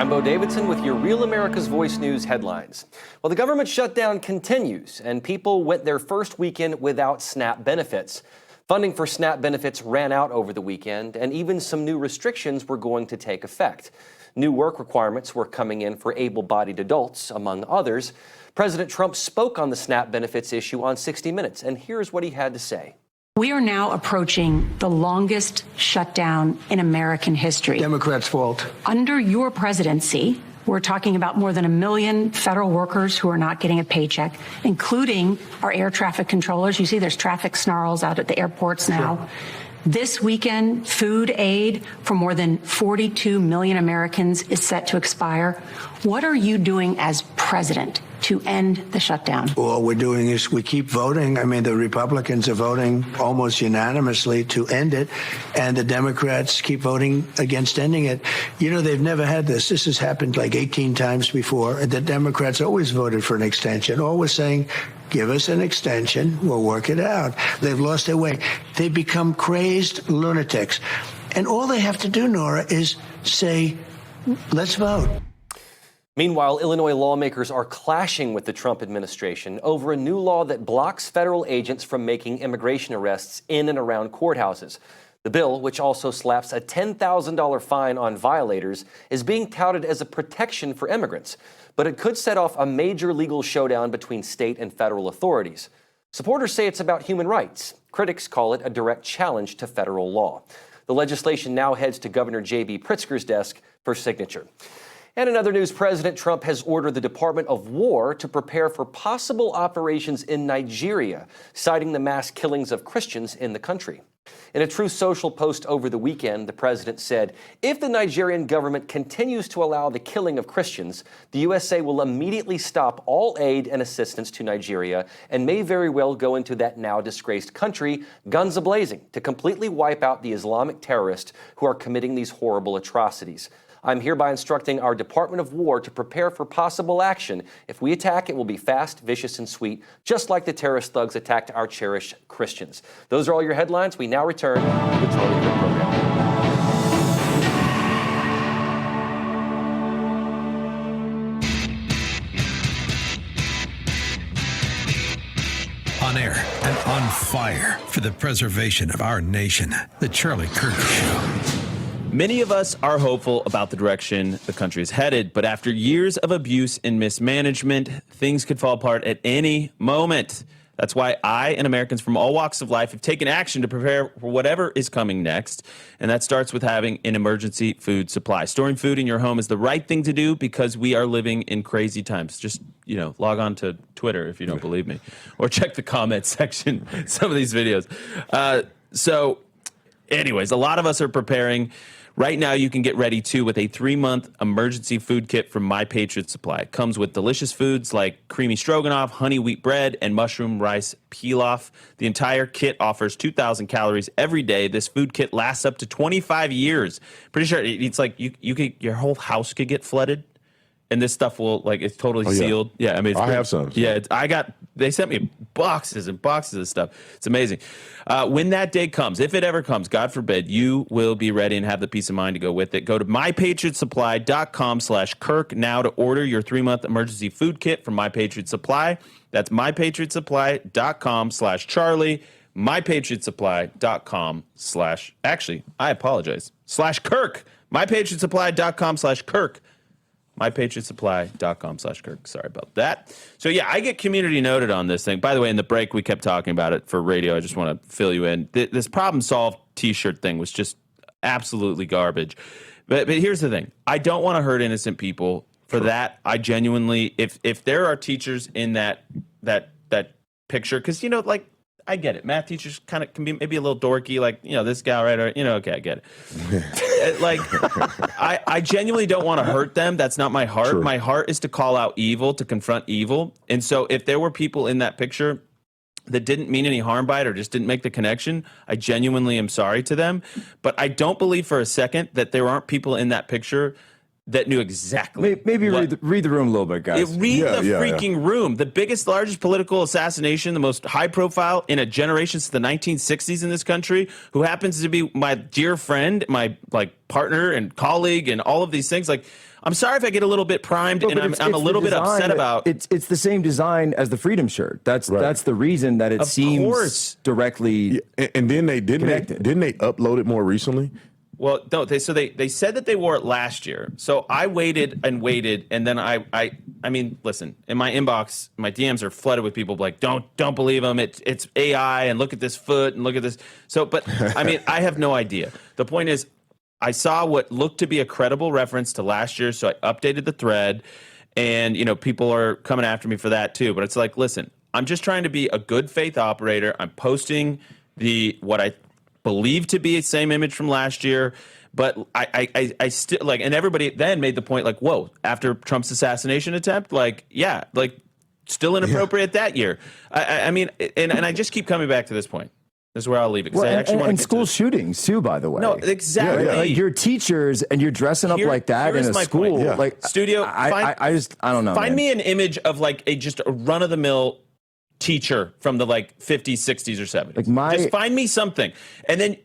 I'm Bo Davidson with your Real America's Voice News headlines. Well, the government shutdown continues, and people went their first weekend without SNAP benefits. Funding for SNAP benefits ran out over the weekend, and even some new restrictions were going to take effect. New work requirements were coming in for able-bodied adults, among others. President Trump spoke on the SNAP benefits issue on 60 Minutes, and here's what he had to say. We are now approaching the longest shutdown in American history. Democrats' fault. Under your presidency, we're talking about more than 1 million federal workers who are not getting a paycheck, including our air traffic controllers. You see there's traffic snarls out at the airports now. Sure. This weekend, food aid for more than 42 million Americans is set to expire. What are you doing as president to end the shutdown? All we're doing is we keep voting. I mean, the Republicans are voting almost unanimously to end it, and the Democrats keep voting against ending it. You know, they've never had this. This has happened like 18 times before. The Democrats always voted for an extension, always saying, give us an extension, we'll work it out. They've lost their way. They've become crazed lunatics. And all they have to do, Nora, is say, let's vote. Meanwhile, Illinois lawmakers are clashing with the Trump administration over a new law that blocks federal agents from making immigration arrests in and around courthouses. The bill, which also slaps a $10,000 fine on violators, is being touted as a protection for immigrants, but it could set off a major legal showdown between state and federal authorities. Supporters say it's about human rights. Critics call it a direct challenge to federal law. The legislation now heads to Governor J.B. Pritzker's desk for signature. And in other news, President Trump has ordered the Department of War to prepare for possible operations in Nigeria, citing the mass killings of Christians in the country. In a Truth Social post over the weekend, the president said, if the Nigerian government continues to allow the killing of Christians, the USA will immediately stop all aid and assistance to Nigeria and may very well go into that now disgraced country, guns a-blazing, to completely wipe out the Islamic terrorists who are committing these horrible atrocities. I'm hereby instructing our Department of War to prepare for possible action. If we attack, it will be fast, vicious, and sweet, just like the terrorist thugs attacked our cherished Christians. Those are all your headlines. We now return to the Charlie Kirk program. On air and on fire for the preservation of our nation. The Charlie Kirk Show. Many of us are hopeful about the direction the country is headed, but after years of abuse and mismanagement, things could fall apart at any moment. That's why I and Americans from all walks of life have taken action to prepare for whatever is coming next, and that starts with having an emergency food supply. Storing food in your home is the right thing to do because we are living in crazy times. Just, log on to Twitter if you don't believe me, or check the comment section, some of these videos. Anyways, a lot of us are preparing. Right now, you can get ready, too, with a 3-month emergency food kit from My Patriot Supply. It comes with delicious foods like creamy stroganoff, honey wheat bread, and mushroom rice pilaf. The entire kit offers 2,000 calories every day. This food kit lasts up to 25 years. Pretty sure it's like your whole house could get flooded. And this stuff it's totally sealed. Yeah, I mean, I have some. Yeah, they sent me boxes and boxes of stuff. It's amazing. When that day comes, if it ever comes, God forbid, you will be ready and have the peace of mind to go with it. Go to mypatriotsupply.com/Kirk now to order your 3-month emergency food kit from My Patriot Supply. That's mypatriotsupply.com/Charlie. mypatriotsupply.com/ actually, I apologize, /Kirk. mypatriotsupply.com/Kirk. mypatriotsupply.com/Kirk. Sorry about that. So, yeah, I get community noted on this thing. By the way, in the break, we kept talking about it for radio. I just want to fill you in. This problem solved T-shirt thing was just absolutely garbage. But here's the thing. I don't want to hurt innocent people. For that, I genuinely, if there are teachers in that picture, because, I get it. Math teachers kind of can be maybe a little dorky, this guy, right? Or, okay, I get it. I genuinely don't want to hurt them. That's not my heart. Sure. My heart is to call out evil, to confront evil. And so if there were people in that picture that didn't mean any harm by it or just didn't make the connection, I genuinely am sorry to them. But I don't believe for a second that there aren't people in that picture that knew exactly. Maybe what, read the room a little bit, guys. read the freaking room. The biggest, largest political assassination, the most high profile in a generation since the 1960s in this country, who happens to be my dear friend, my partner and colleague and all of these things. Like, I'm sorry if I get a little bit primed and I'm a little bit upset about. It's the same design as the Freedom Shirt. That's the reason that it seems directly. Yeah. And then they didn't they upload it more recently? Well, no, they said that they wore it last year. So I waited, and then I mean, listen, in my inbox, my DMs are flooded with people like, don't believe them. It's AI, and look at this foot, and look at this. So, but I mean, I have no idea. The point is, I saw what looked to be a credible reference to last year, so I updated the thread, and people are coming after me for that too. But it's like, listen, I'm just trying to be a good faith operator. I'm posting what I believed to be the same image from last year, but I still and everybody then made the point whoa, after Trump's assassination attempt, still inappropriate that year. I mean, and I just keep coming back to this point. This is where I'll leave it. Well, I actually want and school shootings too, by the way. No, exactly. Like you're teachers and you're dressing up like that in a school. Point. Like studio. I don't know. Find me an image of just a run of the mill teacher from the 50s, 60s, or 70s. Just find me something, and then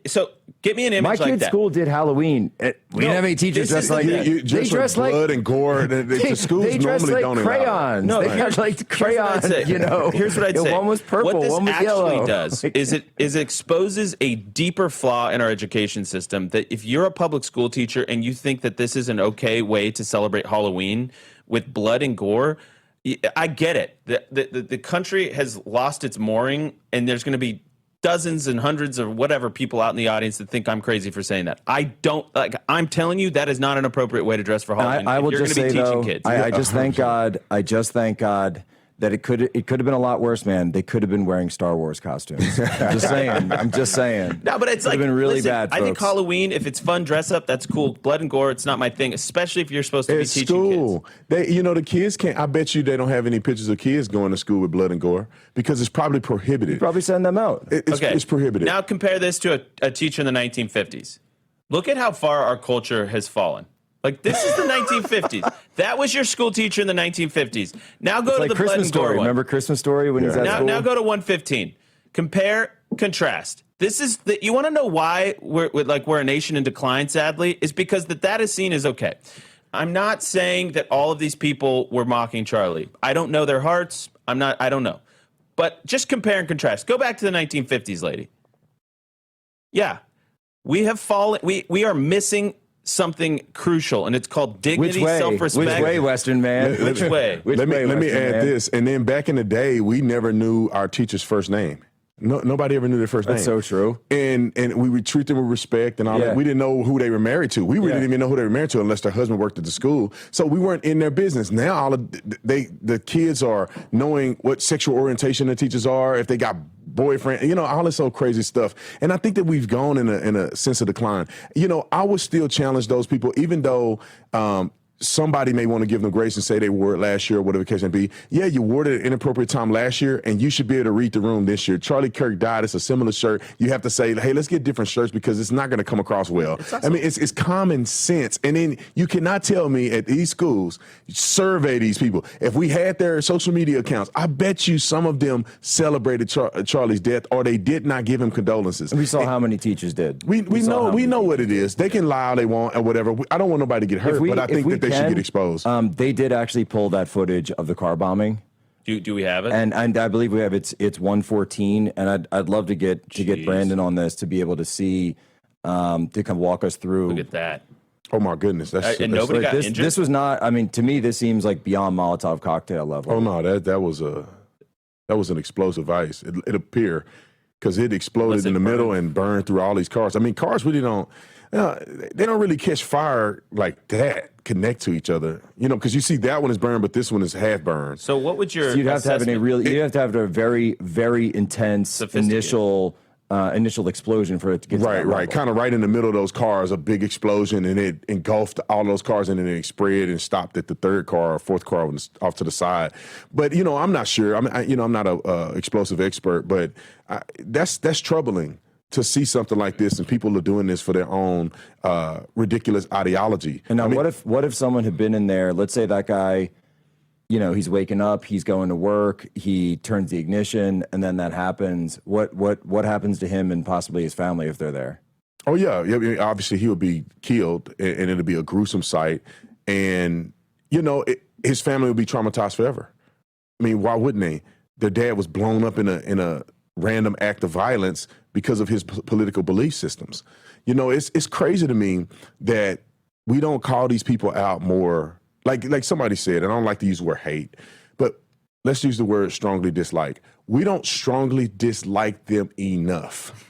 get me an image like that. My kid's school did Halloween. We didn't have any teachers dressed like that. They dress like blood and gore. The schools normally don't crayons. No, they had crayons. Here's what I'd say. One was purple. What this one was yellow. does is it exposes a deeper flaw in our education system. That if you're a public school teacher and you think that this is an okay way to celebrate Halloween with blood and gore, I get it. The country has lost its mooring, and there's going to be dozens and hundreds of whatever people out in the audience that think I'm crazy for saying that. I don't I'm telling you that is not an appropriate way to dress for Halloween. I will just say though, kids. I just thank God. I just thank God that it could have been a lot worse, man. They could have been wearing Star Wars costumes. I'm just saying. No, but it's been really bad. I think Halloween, if it's fun, dress up, that's cool. Blood and gore, it's not my thing, especially if you're supposed to be teaching school. Kids. The kids can't. I bet you they don't have any pictures of kids going to school with blood and gore because it's probably prohibited. Probably send them out. It's prohibited. Now compare this to a teacher in the 1950s. Look at how far our culture has fallen. This is the 1950s. That was your school teacher in the 1950s. Now go to the Christmas blood and gore Story. one. Remember Christmas Story when he's at school? Now go to 115. Compare, contrast. This is you want to know why we're a nation in decline, sadly, is because that is seen as okay. I'm not saying that all of these people were mocking Charlie. I don't know their hearts. I don't know. But just compare and contrast. Go back to the 1950s, lady. Yeah. We have fallen. We are missing something crucial, and it's called dignity, self-respect. Which way, Western man? Which way? Let me add this. And then back in the day, we never knew our teacher's first name. Nobody ever knew their first name. That's so true. And we would treat them with respect and all that. We didn't know who they were married to. We really didn't even know who they were married to unless their husband worked at the school. So we weren't in their business. Now the kids are knowing what sexual orientation the teachers are, if they got boyfriend, all this old crazy stuff. And I think that we've gone in a sense of decline. I would still challenge those people, even though somebody may want to give them grace and say they wore it last year or whatever the case may be. Yeah, you wore it at an inappropriate time last year, and you should be able to read the room this year. Charlie Kirk died. It's a similar shirt. You have to say, hey, let's get different shirts because it's not going to come across well. It's common sense. And then you cannot tell me at these schools, survey these people. If we had their social media accounts, I bet you some of them celebrated Charlie's death or they did not give him condolences. We saw how many teachers did. We know what it is. They can lie all they want or whatever. I don't want nobody to get hurt, but I think that they should get exposed. They did actually pull that footage of the car bombing. Do we have it? And I believe we have it's 114, and I'd love to get Brandon on this to be able to see to come walk us through. Look at that. Oh my goodness! And nobody got injured. This was not. I mean, to me, this seems like beyond Molotov cocktail level. Oh no, that was an explosive ice. It appeared because it exploded in the middle and burned through all these cars. I mean, cars really don't. They don't really catch fire like that. Connect to each other, because you see that one is burned, but this one is half burned. So what would your you'd have to have a very, very intense initial explosion for it to get to that right, kind of right in the middle of those cars, a big explosion, and it engulfed all those cars, and then it spread and stopped at the third car or fourth car off to the side. But I'm not sure. I'm not a explosive expert, but that's troubling. to see something like this, and people are doing this for their own ridiculous ideology. And now, what if someone had been in there? Let's say that guy, you know, he's waking up, he's going to work, he turns the ignition, and then that happens. What happens to him and possibly his family if they're there? Oh yeah, I mean, obviously he would be killed, and it'll be a gruesome sight, and you know, his family would be traumatized forever. I mean, why wouldn't they? Their dad was blown up in a random act of violence because of his political belief systems. You know, it's crazy to me that we don't call these people out more. Like somebody said, and I don't like to use the word hate, but let's use the word strongly dislike. We don't strongly dislike them enough.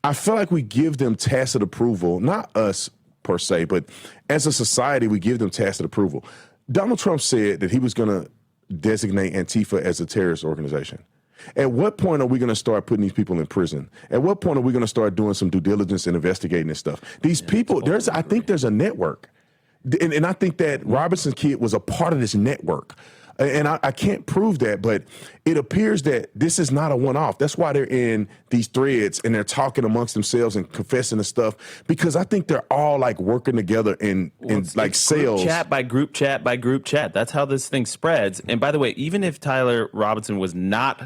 I feel like we give them tacit approval, not us per se, but as a society, we give them tacit approval. Donald Trump said that he was going to designate Antifa as a terrorist organization. At what point are we going to start putting these people in prison? At what point are we going to start doing some due diligence and investigating this stuff? These people, I think there's a network. And I think that Robinson's kid was a part of this network. And I can't prove that, but it appears that this is not a one-off. That's why they're in these threads and they're talking amongst themselves and confessing the stuff, because I think they're all like working together in like sales. Group chat by group chat by group chat. That's how this thing spreads. And by the way, even if Tyler Robinson was not,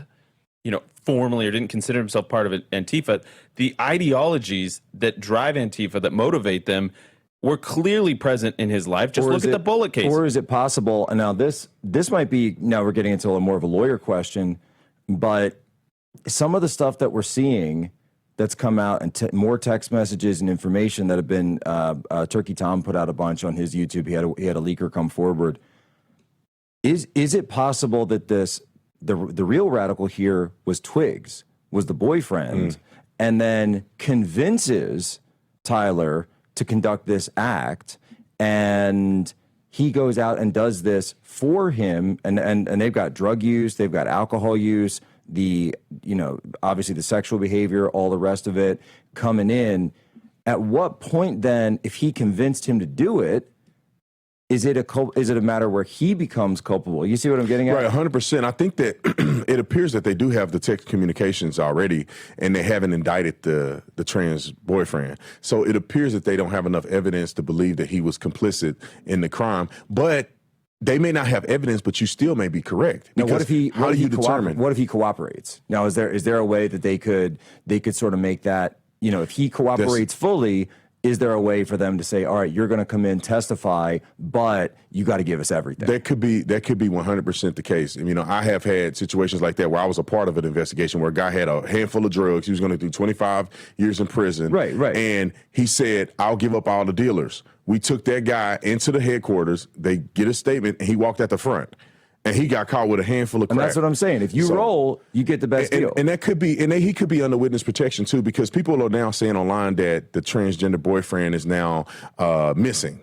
you know, formally or didn't consider himself part of Antifa, the ideologies that drive Antifa, that motivate them, were clearly present in his life. Just look at the bullet case. Or is it possible, and now this might be, now we're getting into a more of a lawyer question, but some of the stuff that we're seeing that's come out, and more text messages and information that have been, Turkey Tom put out a bunch on his YouTube. He had a leaker come forward. Is it possible that the real radical here was Twigs, was the boyfriend, and then convinces Tyler to conduct this act, and he goes out and does this for him, and they've got drug use, they've got alcohol use, obviously the sexual behavior, all the rest of it coming in. At what point then, if he convinced him to do it, is it a matter where he becomes culpable? You see what I'm getting at? Right, 100%. I think that it appears that they do have the text communications already, and they haven't indicted the trans boyfriend. So it appears that they don't have enough evidence to believe that he was complicit in the crime. But they may not have evidence, but you still may be correct. Now, what if he? How do you determine? What if he cooperates? Now, is there a way that they could sort of make that? You know, if he cooperates fully, is there a way for them to say, all right, you're going to come in, testify, but you got to give us everything? That could be 100% the case. And, you know, I have had situations like that where I was a part of an investigation where a guy had a handful of drugs. He was going to do 25 years in prison. Right. And he said, I'll give up all the dealers. We took that guy into the headquarters. They get a statement, and he walked out the front. And he got caught with a handful of crack. And that's what I'm saying. If you roll, you get the best deal. And that could be, he could be under witness protection too, because people are now saying online that the transgender boyfriend is now missing.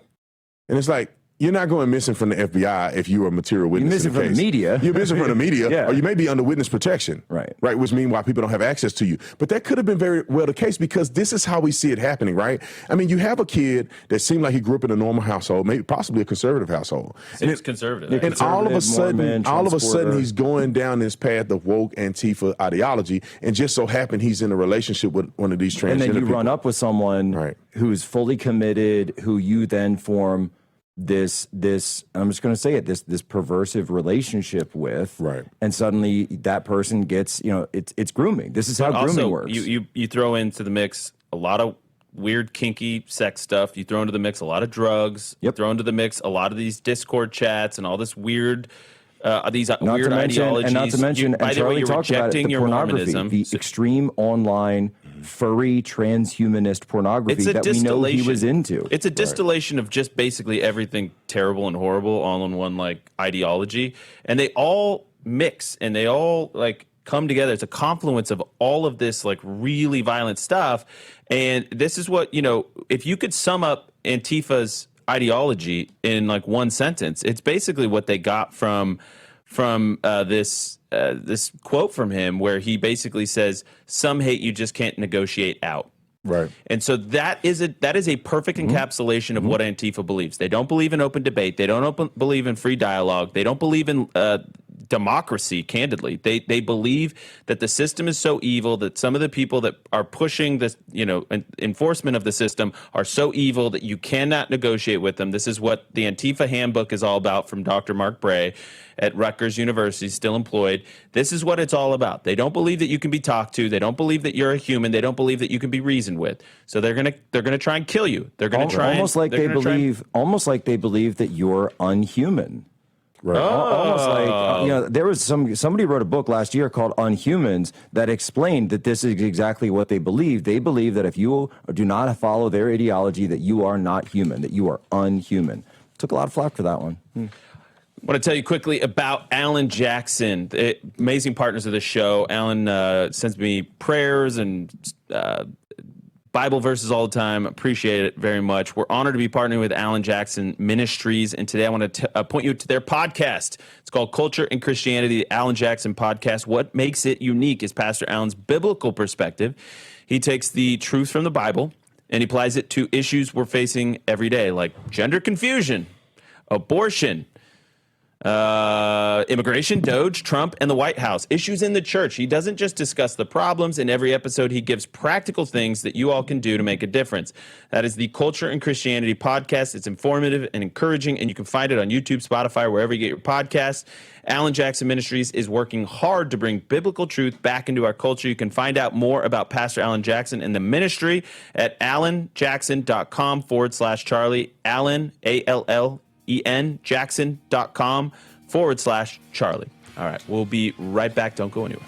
And it's like, you're not going missing from the FBI if you are a material witness. You're missing from the media. You're missing from the media, Yeah. or you may be under witness protection. Right. Which means why people don't have access to you. But that could have been very well the case, because this is how we see it happening, right? I mean, you have a kid that seemed like he grew up in a normal household, maybe possibly a conservative household. Seems conservative. And all of a Mormon, sudden, he's going down this path of woke Antifa ideology, and just so happened he's in a relationship with one of these transgender and then you people. run up with someone who's fully committed, who you then form this I'm just going to say it, this perversive relationship with, and suddenly that person gets, it's grooming. This is how grooming works. You throw into the mix a lot of weird, kinky sex stuff. You throw into the mix a lot of drugs. You throw into the mix a lot of these Discord chats and all this weird, weird ideologies. And not to mention, by the way, you're rejecting your Mormonism. The extreme online furry transhumanist pornography that we know he was into. It's a distillation of just basically everything terrible and horrible all in one like ideology, and they all mix and they all like come together. It's a confluence of all of this like really violent stuff, and this is what, if you could sum up Antifa's ideology in like one sentence, it's basically what they got from this quote from him, where he basically says, "Some hate you just can't negotiate out." Right. And so that is a perfect encapsulation of what Antifa believes. They don't believe in open debate. They don't believe in free dialogue. They don't believe in democracy, candidly. They believe that the system is so evil, that some of the people that are pushing this, enforcement of the system are so evil that you cannot negotiate with them. This is what the Antifa handbook is all about from Dr. Mark Bray at Rutgers University, still employed. This is what it's all about. They don't believe that you can be talked to. They don't believe that you're a human. They don't believe that you can be reasoned with. So they're gonna try and kill you. They're gonna try almost like they believe that you're unhuman. Right. Almost like, there was somebody wrote a book last year called Unhumans that explained that this is exactly what they believe. They believe that if you do not follow their ideology, that you are not human, that you are unhuman. Took a lot of flack for that one. I want to tell you quickly about Alan Jackson, the amazing partners of the show. Alan sends me prayers and Bible verses all the time. Appreciate it very much. We're honored to be partnering with Alan Jackson Ministries, and today I want to point you to their podcast. It's called Culture and Christianity, the Alan Jackson Podcast. What makes it unique is Pastor Alan's biblical perspective. He takes the truth from the Bible and he applies it to issues we're facing every day, like gender confusion, abortion, immigration, Doge, Trump, and the White House. Issues in the church. He doesn't just discuss the problems. In every episode, he gives practical things that you all can do to make a difference. That is the Culture and Christianity podcast. It's informative and encouraging, and you can find it on YouTube, Spotify, or wherever you get your podcasts. Alan Jackson Ministries is working hard to bring biblical truth back into our culture. You can find out more about Pastor Alan Jackson and the ministry at alanjackson.com/Charlie. Alan, ALLEN, Jackson.com/Charlie. All right, we'll be right back. Don't go anywhere.